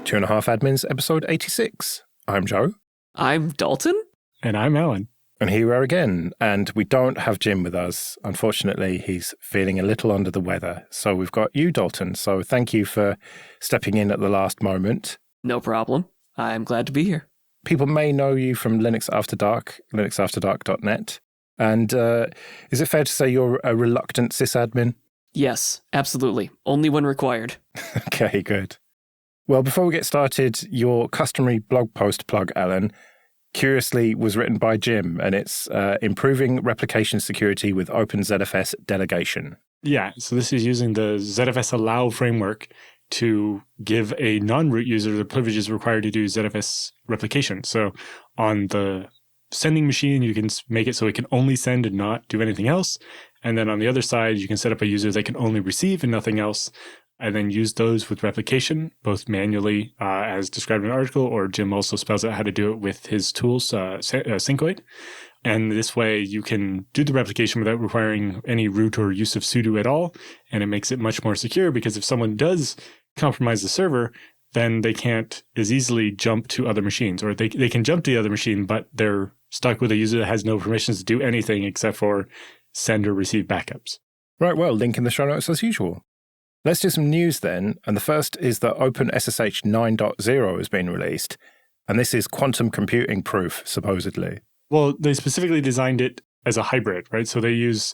Two and a Half Admins, episode 86. I'm Joe. I'm Dalton. And I'm Alan. And here we are again. And we don't have Jim with us. Unfortunately, he's feeling a little under the weather. So we've got you, Dalton. So thank you for stepping in at the last moment. No problem. I'm glad to be here. People may know you from Linux After Dark, linuxafterdark.net. And is it fair to say you're a reluctant sysadmin? Yes, absolutely. Only when required. Okay, good. Well, before we get started, your customary blog post plug, Alan, curiously was written by Jim, and it's Improving Replication Security with OpenZFS Delegation. Yeah, so this is using the ZFS allow framework to give a non-root user the privileges required to do ZFS replication. So on the sending machine, you can make it so it can only send and not do anything else. And then on the other side, you can set up a user that can only receive and nothing else, and then use those with replication, both manually as described in the article, or Jim also spells out how to do it with his tools, Syncoid. And this way you can do the replication without requiring any root or use of sudo at all. And it makes it much more secure because if someone does compromise the server, then they can't as easily jump to other machines, or they can jump to the other machine, but they're stuck with a user that has no permissions to do anything except for send or receive backups. Right, well, link in the show notes as usual. Let's do some news then, and the first is that OpenSSH 9.0 has been released, and this is quantum computing proof, supposedly. Well, they specifically designed it as a hybrid, right? So they use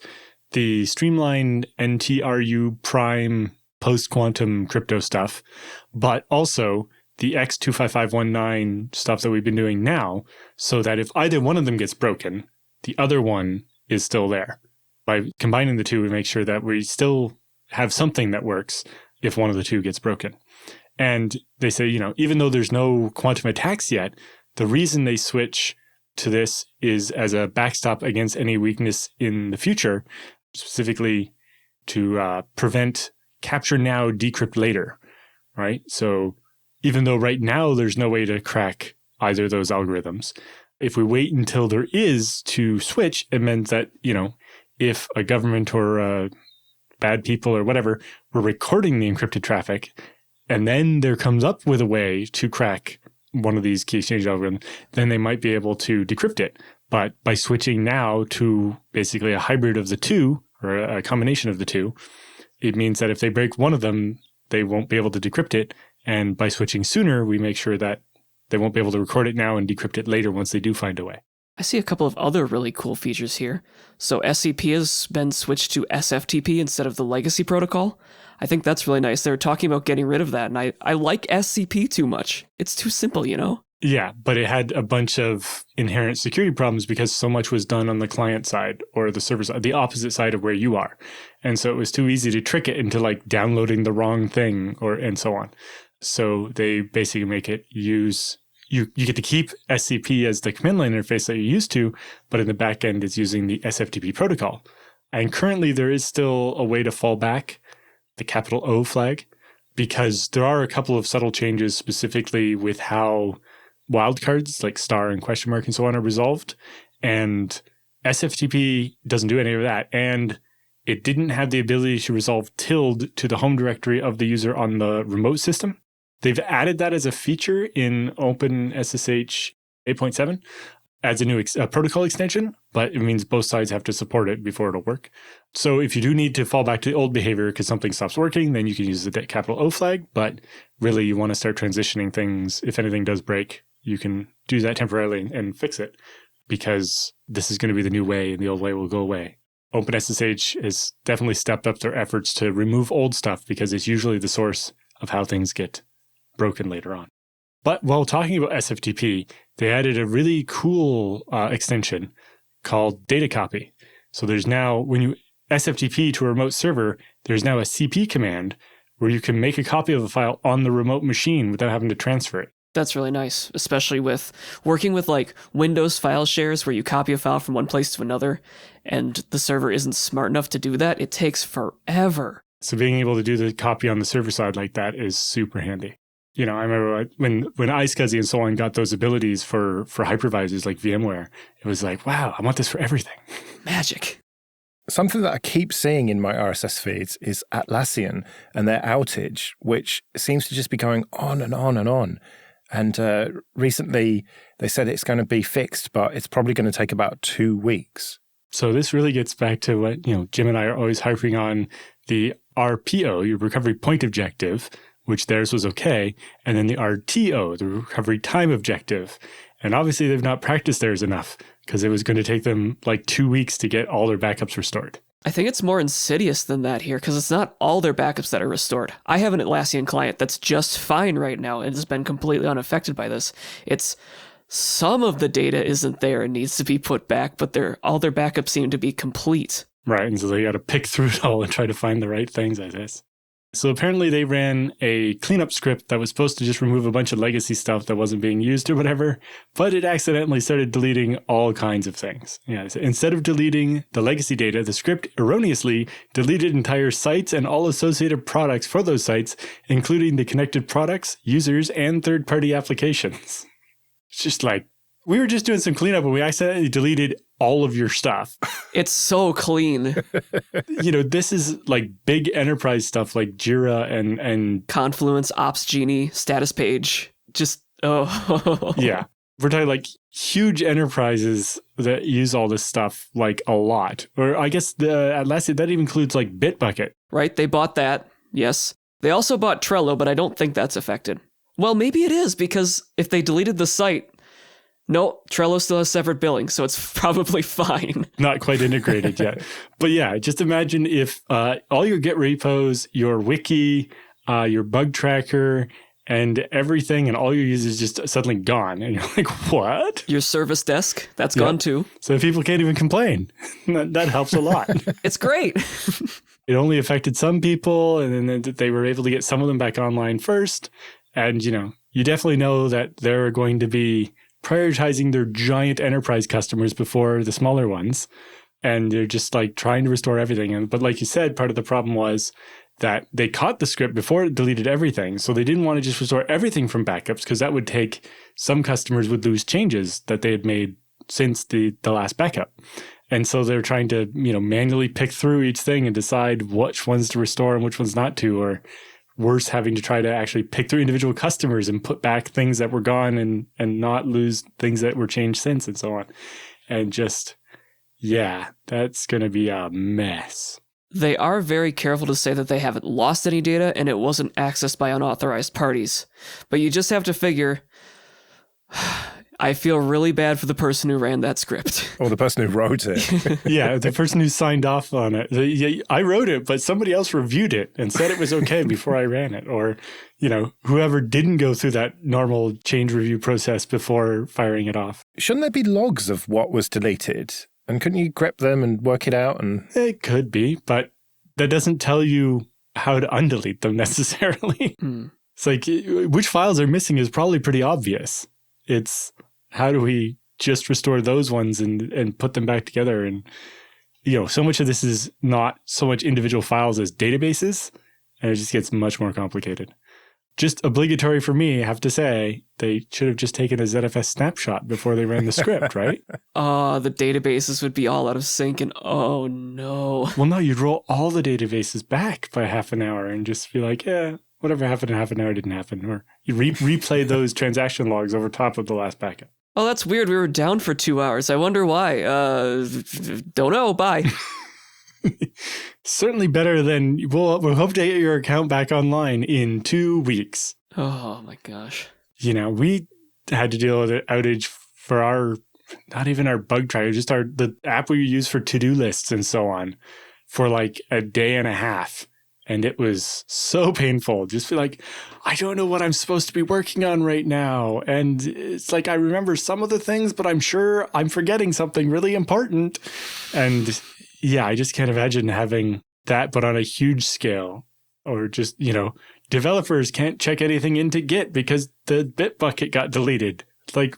the streamlined NTRU prime post-quantum crypto stuff, but also the X25519 stuff that we've been doing now, so that if either one of them gets broken, the other one is still there. By combining the two, we make sure that we still have something that works if one of the two gets broken. And they say, even though there's no quantum attacks yet, the reason they switch to this is as a backstop against any weakness in the future, specifically to prevent capture now, decrypt later, right? So even though right now there's no way to crack either of those algorithms, if we wait until there is to switch, it means that, if a government or bad people or whatever were recording the encrypted traffic, and then there comes up with a way to crack one of these key exchange algorithms, then they might be able to decrypt it. But by switching now to basically a hybrid of the two, or a combination of the two, it means that if they break one of them, they won't be able to decrypt it. And by switching sooner, we make sure that they won't be able to record it now and decrypt it later once they do find a way. I see a couple of other really cool features here. So SCP has been switched to SFTP instead of the legacy protocol. I think that's really nice. They were talking about getting rid of that, and I like SCP too much. It's too simple, Yeah, but it had a bunch of inherent security problems because so much was done on the client side or the server side, the opposite side of where you are. And so it was too easy to trick it into downloading the wrong thing and so on. So they basically make it use... You get to keep SCP as the command line interface that you're used to, but in the back end, it's using the SFTP protocol. And currently, there is still a way to fall back the capital O flag, because there are a couple of subtle changes specifically with how wildcards like star and question mark and so on are resolved. And SFTP doesn't do any of that. And it didn't have the ability to resolve tilde to the home directory of the user on the remote system. They've added that as a feature in OpenSSH 8.7 as a new protocol extension, but it means both sides have to support it before it'll work. So if you do need to fall back to the old behavior because something stops working, then you can use the capital O flag. But really, you want to start transitioning things. If anything does break, you can do that temporarily and fix it, because this is going to be the new way and the old way will go away. OpenSSH has definitely stepped up their efforts to remove old stuff because it's usually the source of how things get broken later on. But while talking about SFTP, they added a really cool extension called data copy. So there's now, when you SFTP to a remote server, there's now a CP command where you can make a copy of a file on the remote machine without having to transfer it. That's really nice, especially with working with Windows file shares where you copy a file from one place to another and the server isn't smart enough to do that. It takes forever. So being able to do the copy on the server side like that is super handy. I remember when iSCSI and so on got those abilities for hypervisors like VMware, it was like, wow, I want this for everything. Magic. Something that I keep seeing in my RSS feeds is Atlasian and their outage, which seems to just be going on and on and on. And recently they said it's going to be fixed, but it's probably going to take about 2 weeks. So this really gets back to what, Jim and I are always harping on, the RPO, your recovery point objective, which theirs was okay, and then the RTO, the recovery time objective. And obviously they've not practiced theirs enough because it was going to take them like 2 weeks to get all their backups restored. I think it's more insidious than that here, because it's not all their backups that are restored. I have an Atlasian client that's just fine right now and has been completely unaffected by this. It's some of the data isn't there and needs to be put back, but all their backups seem to be complete. Right, and so they got to pick through it all and try to find the right things, I guess. So apparently they ran a cleanup script that was supposed to just remove a bunch of legacy stuff that wasn't being used or whatever, but it accidentally started deleting all kinds of things. Yeah, so instead of deleting the legacy data, the script erroneously deleted entire sites and all associated products for those sites, including the connected products, users, and third-party applications. It's just like, we were just doing some cleanup and we accidentally deleted all of your stuff. It's so clean. This is like big enterprise stuff like Jira and Confluence, Ops Genie, Status Page. Just, oh. Yeah. We're talking like huge enterprises that use all this stuff like a lot. Or I guess Atlassian, that even includes like Bitbucket. Right, they bought that, yes. They also bought Trello, but I don't think that's affected. Well, maybe it is, because if they deleted the site, no, Trello still has separate billing, so it's probably fine. Not quite integrated yet. But yeah, just imagine if all your Git repos, your wiki, your bug tracker, and everything, and all your users just suddenly gone. And you're like, what? Your service desk, that's gone too. So people can't even complain. That helps a lot. It's great. It only affected some people, and then they were able to get some of them back online first. And, you definitely know that they're going to be prioritizing their giant enterprise customers before the smaller ones. And they're just like trying to restore everything. But like you said, part of the problem was that they caught the script before it deleted everything. So they didn't want to just restore everything from backups, because that would take, some customers would lose changes that they had made since the last backup. And so they're trying to, manually pick through each thing and decide which ones to restore and which ones not to, or worse, having to try to actually pick through individual customers and put back things that were gone and not lose things that were changed since, and so on. And just, yeah, that's going to be a mess. They are very careful to say that they haven't lost any data and it wasn't accessed by unauthorized parties. But you just have to figure, I feel really bad for the person who ran that script. Or the person who wrote it. Yeah, the person who signed off on it. I wrote it, but somebody else reviewed it and said it was okay before I ran it. Or, whoever didn't go through that normal change review process before firing it off. Shouldn't there be logs of what was deleted? And couldn't you grep them and work it out? And it could be, but that doesn't tell you how to undelete them necessarily. It's like, which files are missing is probably pretty obvious. It's, how do we just restore those ones and put them back together? And, so much of this is not so much individual files as databases, and it just gets much more complicated. Just obligatory for me, I have to say, they should have just taken a ZFS snapshot before they ran the script, right? The databases would be all out of sync, and oh no. Well, no, you'd roll all the databases back by half an hour and just be like, yeah, whatever happened in half an hour didn't happen. Or you replay those transaction logs over top of the last backup. Oh, that's weird. We were down for 2 hours. I wonder why. Don't know. Bye. Certainly better than, we'll hope to get your account back online in 2 weeks. Oh my gosh. We had to deal with an outage for not even our bug tracker, just the app we use for to-do lists and so on, for like a day and a half. And it was so painful. Just feel like, I don't know what I'm supposed to be working on right now. And it's like, I remember some of the things, but I'm sure I'm forgetting something really important. And yeah, I just can't imagine having that, but on a huge scale. Or just, developers can't check anything into Git because the Bitbucket got deleted. It's like,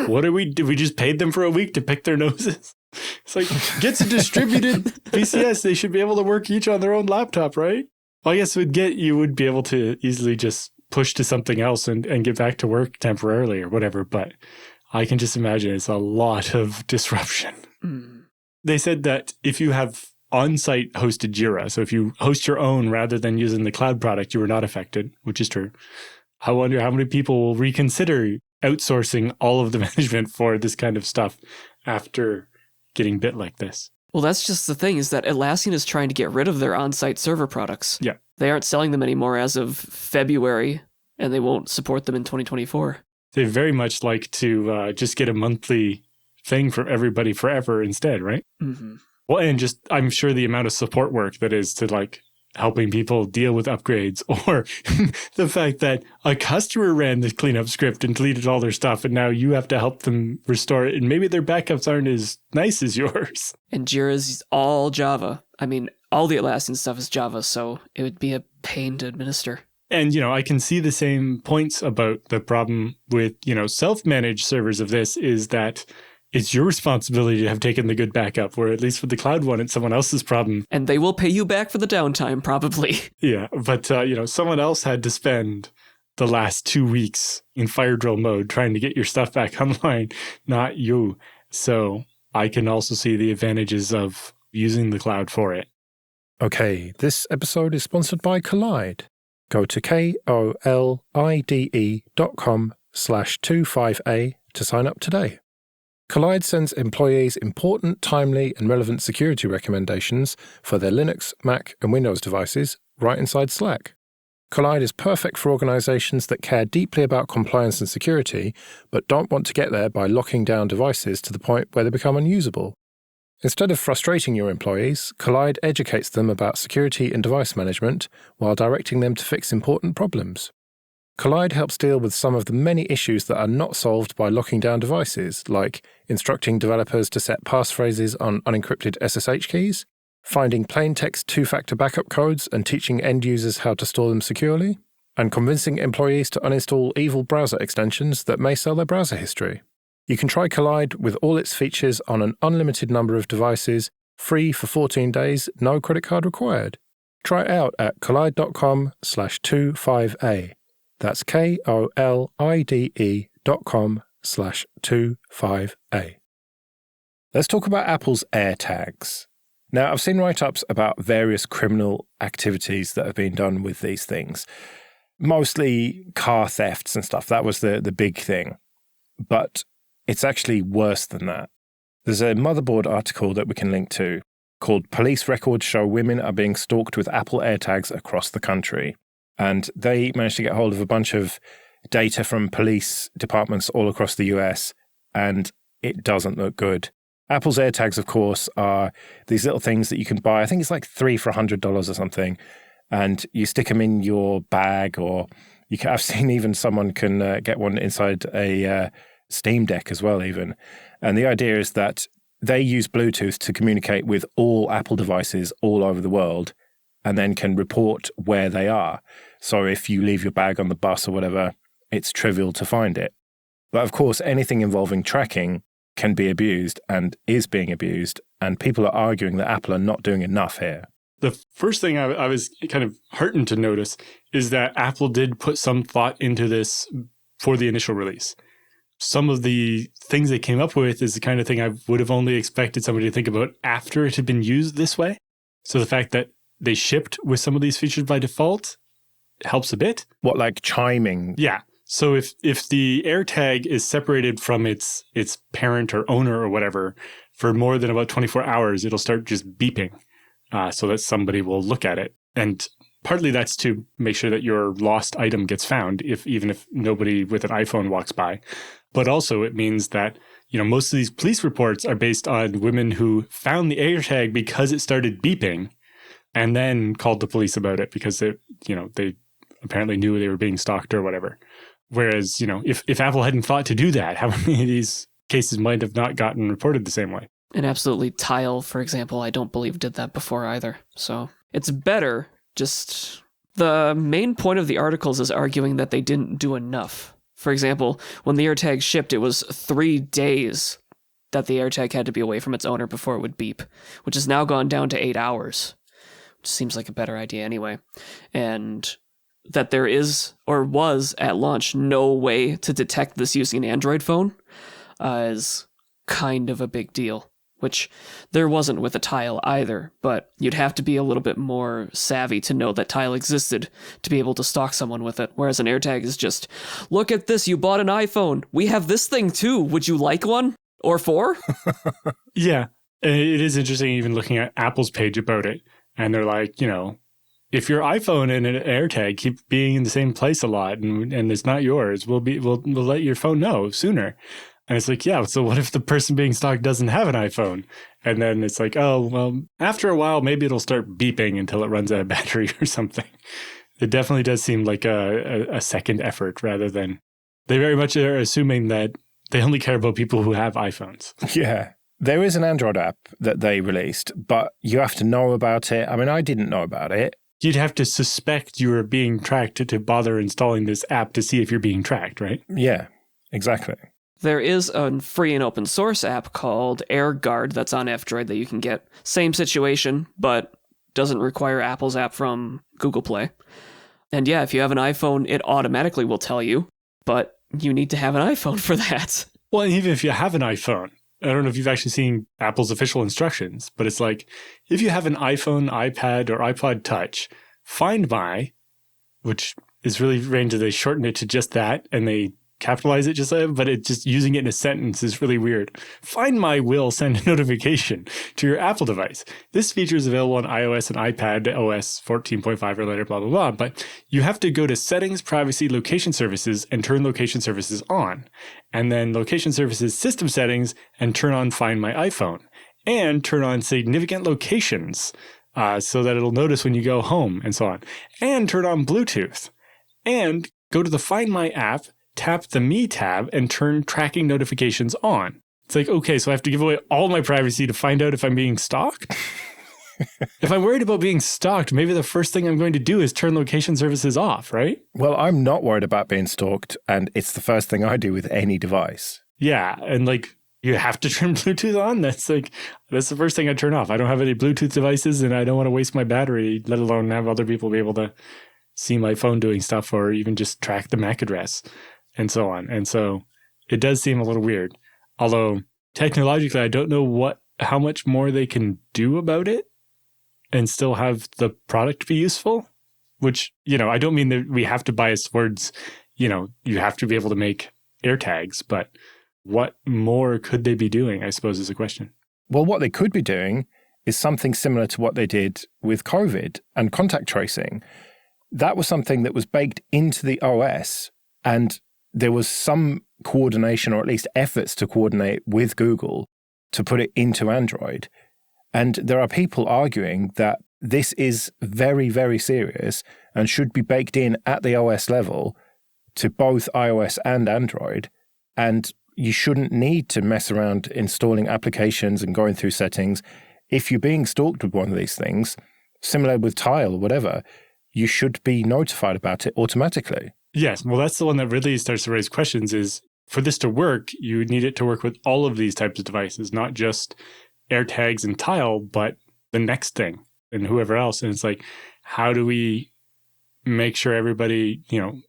what do? We just paid them for a week to pick their noses? It's like, Git's a distributed VCS. They should be able to work each on their own laptop, right? Well, I guess with Git, you would be able to easily just push to something else and get back to work temporarily or whatever. But I can just imagine it's a lot of disruption. They said that if you have on-site hosted Jira. So if you host your own rather than using the cloud product, you were not affected, which is true. I wonder how many people will reconsider outsourcing all of the management for this kind of stuff after getting bit like this. Well, that's just the thing, is that Atlassian is trying to get rid of their on-site server products. Yeah. They aren't selling them anymore as of February, and they won't support them in 2024. They very much like to just get a monthly thing for everybody forever instead, right? Mm-hmm. Well, and just, I'm sure the amount of support work that is to like helping people deal with upgrades, or the fact that a customer ran the cleanup script and deleted all their stuff, and now you have to help them restore it, and maybe their backups aren't as nice as yours. And Jira's all Java. I mean, all the Atlassian stuff is Java, so it would be a pain to administer. And, you know, I can see the same points about the problem with, you know, self-managed servers of this, is that it's your responsibility to have taken the good backup, where at least with the cloud one, it's someone else's problem. And they will pay you back for the downtime, probably. Yeah, but, you know, someone else had to spend the last 2 weeks in fire drill mode trying to get your stuff back online, not you. So I can also see the advantages of using the cloud for it. Okay, this episode is sponsored by Kolide. Go to kolide.com/25A to sign up today. Kolide sends employees important, timely, and relevant security recommendations for their Linux, Mac, and Windows devices right inside Slack. Kolide is perfect for organizations that care deeply about compliance and security, but don't want to get there by locking down devices to the point where they become unusable. Instead of frustrating your employees, Kolide educates them about security and device management while directing them to fix important problems. Kolide helps deal with some of the many issues that are not solved by locking down devices, like instructing developers to set passphrases on unencrypted SSH keys, finding plain text two-factor backup codes and teaching end users how to store them securely, and convincing employees to uninstall evil browser extensions that may sell their browser history. You can try Kolide with all its features on an unlimited number of devices, free for 14 days, no credit card required. Try it out at kolide.com/25A. That's KOLIDE.com/25A. Let's talk about Apple's AirTags. Now, I've seen write-ups about various criminal activities that have been done with these things. Mostly car thefts and stuff. That was the big thing. But it's actually worse than that. There's a Motherboard article that we can link to called "Police Records Show Women Are Being Stalked with Apple AirTags Across the Country." And they managed to get hold of a bunch of data from police departments all across the US, and it doesn't look good. Apple's AirTags, of course, are these little things that you can buy. I think it's like 3 for $100 or something. And you stick them in your bag, or I've seen even someone can get one inside a Steam Deck as well, even. And the idea is that they use Bluetooth to communicate with all Apple devices all over the world, and then can report where they are. So if you leave your bag on the bus or whatever, it's trivial to find it. But of course, anything involving tracking can be abused and is being abused, and people are arguing that Apple are not doing enough here. The first thing I was kind of heartened to notice is that Apple did put some thought into this for the initial release. Some of the things they came up with is the kind of thing I would have only expected somebody to think about after it had been used this way. So the fact that they shipped with some of these features by default helps a bit. What, like chiming? Yeah. So if the AirTag is separated from its parent or owner or whatever for more than about 24 hours, it'll start just beeping so that somebody will look at it. And partly that's to make sure that your lost item gets found, even if nobody with an iPhone walks by. But also it means that, you know, most of these police reports are based on women who found the AirTag because it started beeping and then called the police about it because they apparently knew they were being stalked or whatever. Whereas, you know, if Apple hadn't thought to do that, how many of these cases might have not gotten reported the same way? And absolutely, Tile, for example, I don't believe did that before either. So it's better. Just the main point of the articles is arguing that they didn't do enough. For example, when the AirTag shipped, it was 3 days that the AirTag had to be away from its owner before it would beep, which has now gone down to 8 hours, which seems like a better idea anyway. And that there is, or was at launch, no way to detect this using an Android phone is kind of a big deal. which there wasn't with a Tile either, but you'd have to be a little bit more savvy to know that Tile existed to be able to stalk someone with it, whereas an AirTag is just, look at this, you bought an iPhone. We have this thing too. Would you like one? Or 4? Yeah. It is interesting even looking at Apple's page about it. And they're like, if your iPhone and an AirTag keep being in the same place a lot and it's not yours, we'll let your phone know sooner. And it's like, yeah, so what if the person being stalked doesn't have an iPhone? And then it's like, oh, well, after a while, maybe it'll start beeping until it runs out of battery or something. It definitely does seem like a second effort rather than they very much are assuming that they only care about people who have iPhones. Yeah. There is an Android app that they released, but you have to know about it. I mean, I didn't know about it. You'd have to suspect you are being tracked to bother installing this app to see if you're being tracked, right? Yeah, exactly. There is a free and open source app called AirGuard that's on F-Droid that you can get. Same situation, but doesn't require Apple's app from Google Play. And yeah, if you have an iPhone, it automatically will tell you, but you need to have an iPhone for that. Well, even if you have an iPhone, I don't know if you've actually seen Apple's official instructions, but it's like, if you have an iPhone, iPad, or iPod Touch, Find My, which is really strange that they shorten it to just that, and they capitalize it just like, but it just using it in a sentence is really weird. Find My will send a notification to your Apple device. This feature is available on iOS and iPad OS 14.5 or later, blah, blah, blah. But you have to go to Settings, Privacy, Location Services, and turn Location Services on. And then Location Services, System Settings, and turn on Find My iPhone. And turn on Significant Locations so that it'll notice when you go home and so on. And turn on Bluetooth. And go to the Find My app, tap the Me tab, and turn tracking notifications on. It's like, okay, so I have to give away all my privacy to find out if I'm being stalked? If I'm worried about being stalked, maybe the first thing I'm going to do is turn location services off, right? Well, I'm not worried about being stalked, and it's the first thing I do with any device. Yeah, and like, you have to turn Bluetooth on? That's the first thing I turn off. I don't have any Bluetooth devices, and I don't want to waste my battery, let alone have other people be able to see my phone doing stuff or even just track the MAC address and so on. And so it does seem a little weird. Although technologically, I don't know how much more they can do about it and still have the product be useful, which, I don't mean that we have to bias towards, you have to be able to make AirTags, but what more could they be doing, I suppose, is a question. Well, what they could be doing is something similar to what they did with COVID and contact tracing. That was something that was baked into the OS, and there was some coordination, or at least efforts to coordinate with Google to put it into Android. And there are people arguing that this is very, very serious and should be baked in at the OS level to both iOS and Android. And you shouldn't need to mess around installing applications and going through settings. If you're being stalked with one of these things, similar with Tile or whatever, you should be notified about it automatically. Yes, well, that's the one that really starts to raise questions is, for this to work, you need it to work with all of these types of devices, not just AirTags and Tile, but the next thing and whoever else. And it's like, how do we make sure everybody,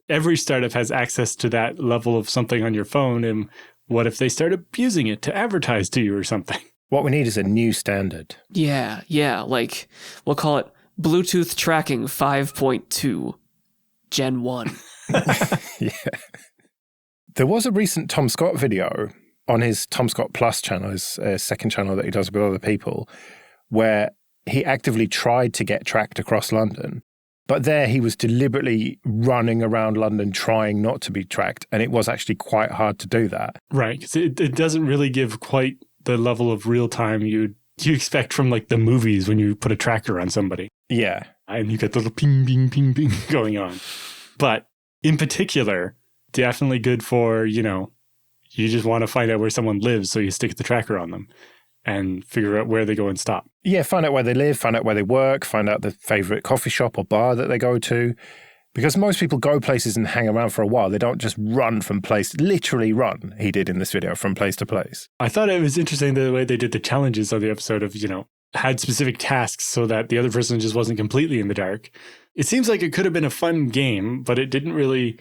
every startup has access to that level of something on your phone? And what if they start abusing it to advertise to you or something? What we need is a new standard. Yeah, like we'll call it Bluetooth Tracking 5.2 Gen 1. Yeah. There was a recent Tom Scott video on his Tom Scott Plus channel, his second channel that he does with other people, where he actively tried to get tracked across London. But there he was deliberately running around London trying not to be tracked. And it was actually quite hard to do that. Right. Because it doesn't really give quite the level of real time you expect from like the movies when you put a tracker on somebody. Yeah. And you get the little ping, ping, ping, ping going on. But in particular, definitely good for, you just want to find out where someone lives. So you stick the tracker on them and figure out where they go and stop. Yeah, find out where they live, find out where they work, find out the favorite coffee shop or bar that they go to. Because most people go places and hang around for a while. They don't just run from place, literally run, he did in this video, from place to place. I thought it was interesting the way they did the challenges on the episode of, had specific tasks so that the other person just wasn't completely in the dark. It seems like it could have been a fun game, but it didn't really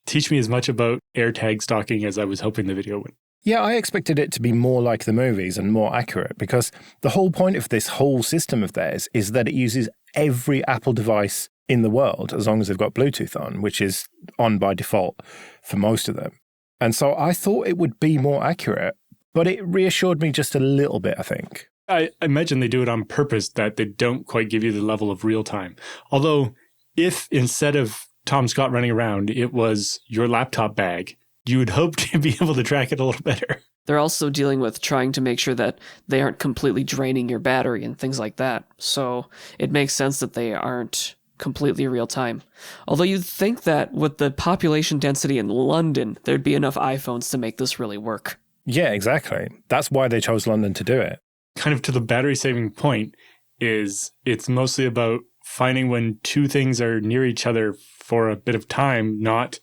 teach me as much about AirTag stalking as I was hoping the video would. Yeah, I expected it to be more like the movies and more accurate because the whole point of this whole system of theirs is that it uses every Apple device in the world as long as they've got Bluetooth on, which is on by default for most of them. And so I thought it would be more accurate, but it reassured me just a little bit, I think. I imagine they do it on purpose, that they don't quite give you the level of real time. Although, if instead of Tom Scott running around, it was your laptop bag, you would hope to be able to track it a little better. They're also dealing with trying to make sure that they aren't completely draining your battery and things like that. So it makes sense that they aren't completely real time. Although you'd think that with the population density in London, there'd be enough iPhones to make this really work. Yeah, exactly. That's why they chose London to do it. Kind of to the battery saving point is it's mostly about finding when two things are near each other for a bit of time, not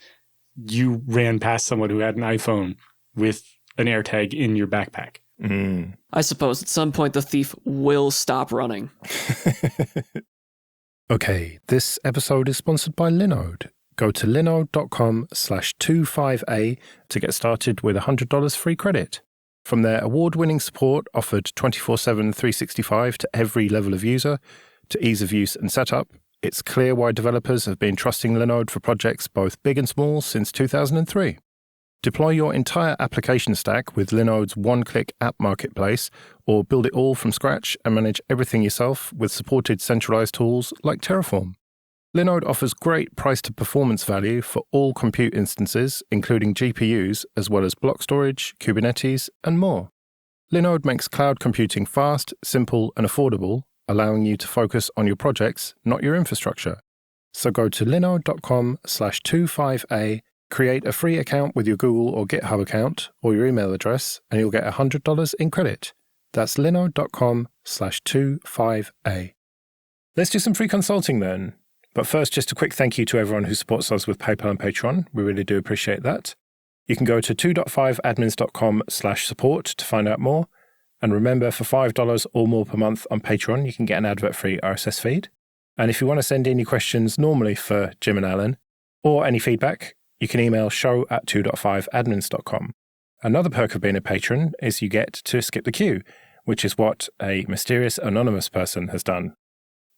you ran past someone who had an iPhone with an AirTag in your backpack. I suppose at some point the thief will stop running. Okay, this episode is sponsored by Linode. Go to linode.com/25A to get started with $100 free credit. From their award-winning support offered 24/7 365 to every level of user, to ease of use and setup, it's clear why developers have been trusting Linode for projects both big and small since 2003. Deploy your entire application stack with Linode's one-click app marketplace, or build it all from scratch and manage everything yourself with supported centralized tools like Terraform. Linode offers great price-to-performance value for all compute instances, including GPUs, as well as block storage, Kubernetes, and more. Linode makes cloud computing fast, simple, and affordable, allowing you to focus on your projects, not your infrastructure. So go to linode.com/25A, create a free account with your Google or GitHub account or your email address, and you'll get $100 in credit. That's linode.com/25A. Let's do some free consulting then. But first, just a quick thank you to everyone who supports us with PayPal and Patreon. We really do appreciate that. You can go to 2.5admins.com/support to find out more. And remember, for $5 or more per month on Patreon, you can get an advert-free RSS feed. And if you want to send in your questions normally for Jim and Alan, or any feedback, you can email show@2.5admins.com. Another perk of being a patron is you get to skip the queue, which is what a mysterious anonymous person has done.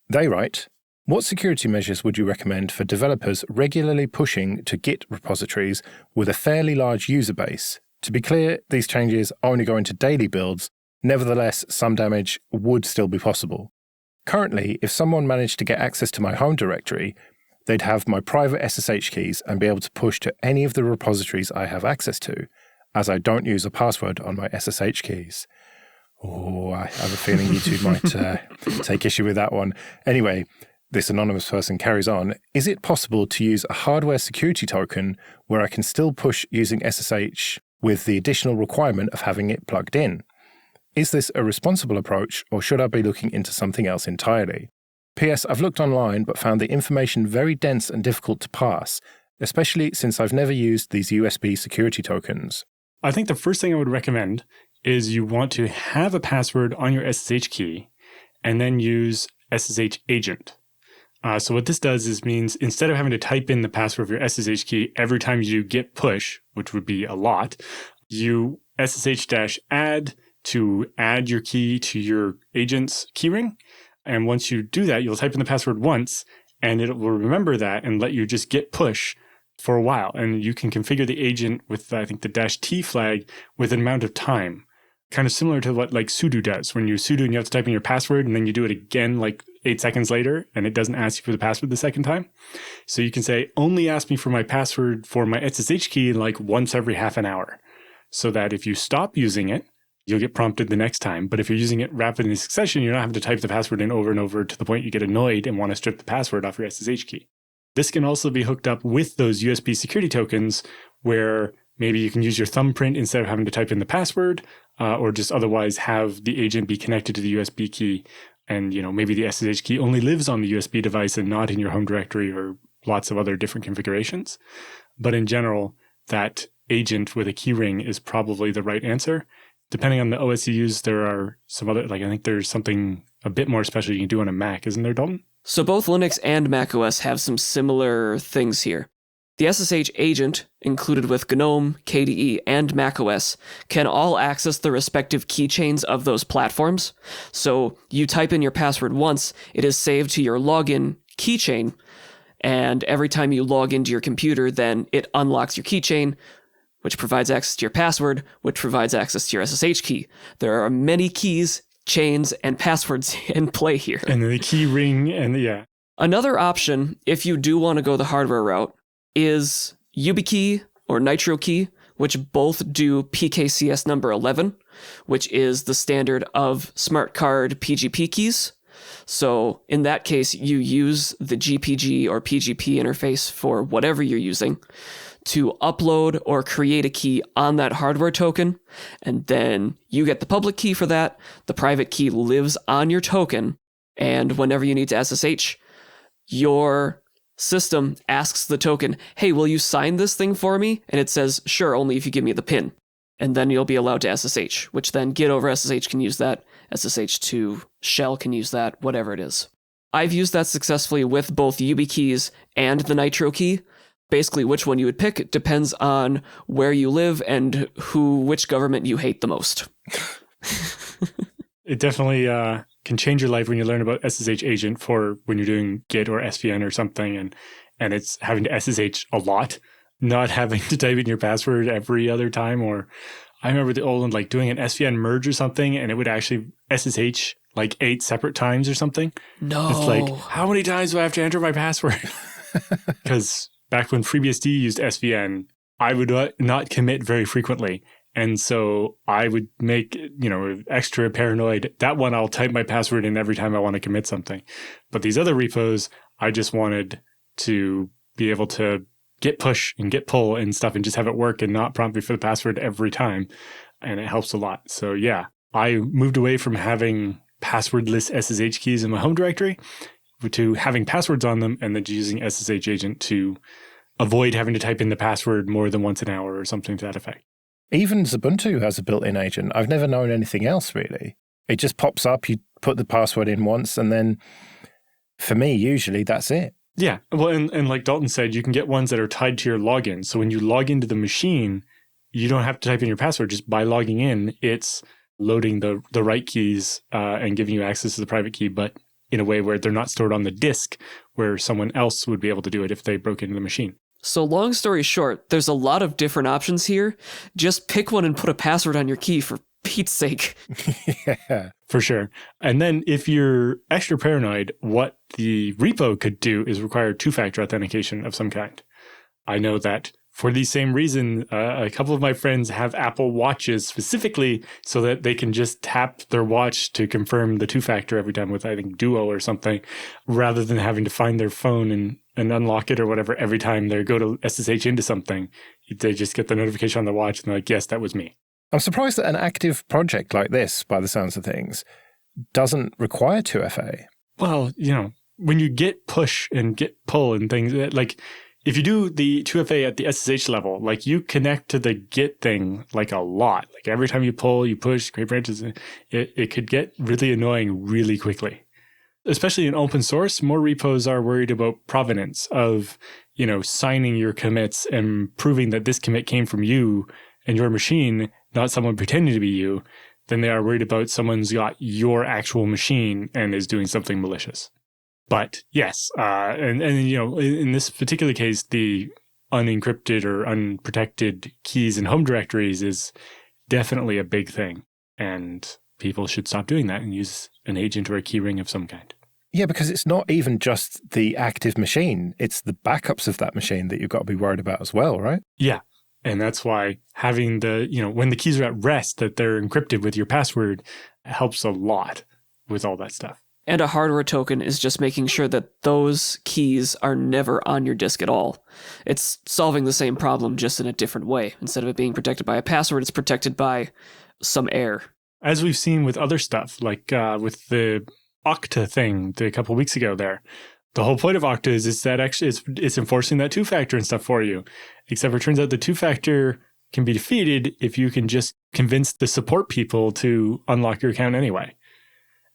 They write, what security measures would you recommend for developers regularly pushing to Git repositories with a fairly large user base? To be clear, these changes only go into daily builds. Nevertheless, some damage would still be possible. Currently, if someone managed to get access to my home directory, they'd have my private SSH keys and be able to push to any of the repositories I have access to, as I don't use a password on my SSH keys. Oh, I have a feeling you two might take issue with that one. Anyway, this anonymous person carries on. Is it possible to use a hardware security token where I can still push using SSH with the additional requirement of having it plugged in? Is this a responsible approach, or should I be looking into something else entirely? P.S. I've looked online but found the information very dense and difficult to parse, especially since I've never used these USB security tokens. I think the first thing I would recommend is you want to have a password on your SSH key and then use SSH agent. So what this does is means instead of having to type in the password of your SSH key every time you do git push, which would be a lot, you SSH-add to add your key to your agent's keyring. And once you do that, you'll type in the password once and it will remember that and let you just git push for a while. And you can configure the agent with, I think, the -t flag with an amount of time. Kind of similar to what like sudo does. When you sudo and you have to type in your password and then you do it again like 8 seconds later and it doesn't ask you for the password the second time. So you can say, only ask me for my password for my SSH key like once every half an hour. So that if you stop using it, you'll get prompted the next time. But if you're using it rapid in succession, you're not having to type the password in over and over to the point you get annoyed and want to strip the password off your SSH key. This can also be hooked up with those USB security tokens where maybe you can use your thumbprint instead of having to type in the password, or just otherwise have the agent be connected to the USB key. And, maybe the SSH key only lives on the USB device and not in your home directory or lots of other different configurations. But in general, that agent with a keyring is probably the right answer. Depending on the OS you use, there are some other, I think there's something a bit more special you can do on a Mac, isn't there, Dalton? So both Linux and macOS have some similar things here. The SSH agent, included with GNOME, KDE, and macOS, can all access the respective keychains of those platforms. So you type in your password once, it is saved to your login keychain, and every time you log into your computer, then it unlocks your keychain, which provides access to your password, which provides access to your SSH key. There are many keys, chains, and passwords in play here. And then the key ring, and yeah. Another option, if you do want to go the hardware route, is YubiKey or NitroKey, which both do PKCS number 11, which is the standard of smart card PGP keys. So in that case, you use the GPG or PGP interface for whatever you're using to upload or create a key on that hardware token, and then you get the public key for that. The private key lives on your token, and whenever you need to SSH, your system asks the token, hey, will you sign this thing for me? And it says, sure, only if you give me the PIN. And then you'll be allowed to SSH, which then Git over SSH can use that, SSH2 shell can use that, whatever it is. I've used that successfully with both YubiKeys and the Nitro key. Basically, which one you would pick depends on where you live and which government you hate the most. It definitely can change your life when you learn about SSH agent for when you're doing Git or SVN or something, and it's having to SSH a lot, not having to type in your password every other time. Or I remember the old one, like doing an SVN merge or something, and it would actually SSH like 8 separate times or something. No. It's like, how many times do I have to enter my password? Because back when FreeBSD used SVN, I would not commit very frequently. And so I would make, extra paranoid. That one, I'll type my password in every time I want to commit something. But these other repos, I just wanted to be able to git push and git pull and stuff and just have it work and not prompt me for the password every time. And it helps a lot. So yeah, I moved away from having passwordless SSH keys in my home directory to having passwords on them and then using SSH agent to avoid having to type in the password more than once an hour or something to that effect. Even Ubuntu has a built-in agent. I've never known anything else, really. It just pops up, you put the password in once, and then, for me, usually that's it. Yeah. Well, and like Dalton said, you can get ones that are tied to your login. So when you log into the machine, you don't have to type in your password. Just by logging in, it's loading the right keys and giving you access to the private key, but in a way where they're not stored on the disk where someone else would be able to do it if they broke into the machine. So long story short, there's a lot of different options here. Just pick one and put a password on your key, for Pete's sake. Yeah. For sure. And then if you're extra paranoid, what the repo could do is require two-factor authentication of some kind. I know that for the same reason, a couple of my friends have Apple Watches specifically so that they can just tap their watch to confirm the two-factor every time with, I think, Duo or something, rather than having to find their phone and unlock it or whatever every time they go to SSH into something. They just get the notification on the watch and they're like, yes, that was me. I'm surprised that an active project like this, by the sounds of things, doesn't require 2FA. Well, when you get push and get pull and things, like if you do the 2FA at the SSH level, like you connect to the Git thing like a lot. Like every time you pull, you push, create branches, it could get really annoying really quickly. Especially in open source, more repos are worried about provenance of, signing your commits and proving that this commit came from you and your machine, not someone pretending to be you, than they are worried about someone's got your actual machine and is doing something malicious. But yes, and in this particular case, the unencrypted or unprotected keys in home directories is definitely a big thing. And people should stop doing that and use an agent or a keyring of some kind. Yeah, because it's not even just the active machine. It's the backups of that machine that you've got to be worried about as well, right? Yeah. And that's why having when the keys are at rest, that they're encrypted with your password helps a lot with all that stuff. And a hardware token is just making sure that those keys are never on your disk at all. It's solving the same problem just in a different way. Instead of it being protected by a password, it's protected by some air. As we've seen with other stuff, like with the Okta thing a couple of weeks ago there. The whole point of Okta is that actually it's enforcing that two-factor and stuff for you. Except it turns out the two-factor can be defeated if you can just convince the support people to unlock your account anyway.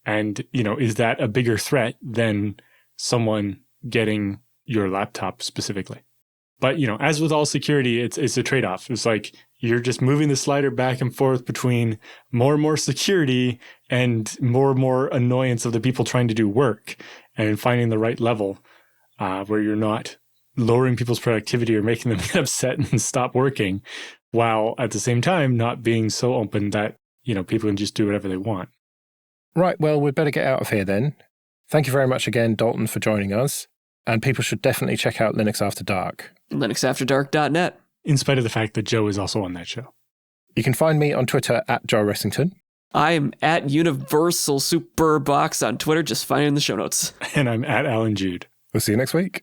And, is that a bigger threat than someone getting your laptop specifically? But, as with all security, it's a trade-off. It's like you're just moving the slider back and forth between more and more security and more annoyance of the people trying to do work, and finding the right level where you're not lowering people's productivity or making them get upset and stop working, while at the same time not being so open that, people can just do whatever they want. Right, well, we'd better get out of here then. Thank you very much again, Dalton, for joining us. And people should definitely check out Linux After Dark. LinuxAfterDark.net. In spite of the fact that Joe is also on that show. You can find me on Twitter at Joe Ressington. I'm at Universal Superbox on Twitter. Just find it in the show notes. And I'm at Alan Jude. We'll see you next week.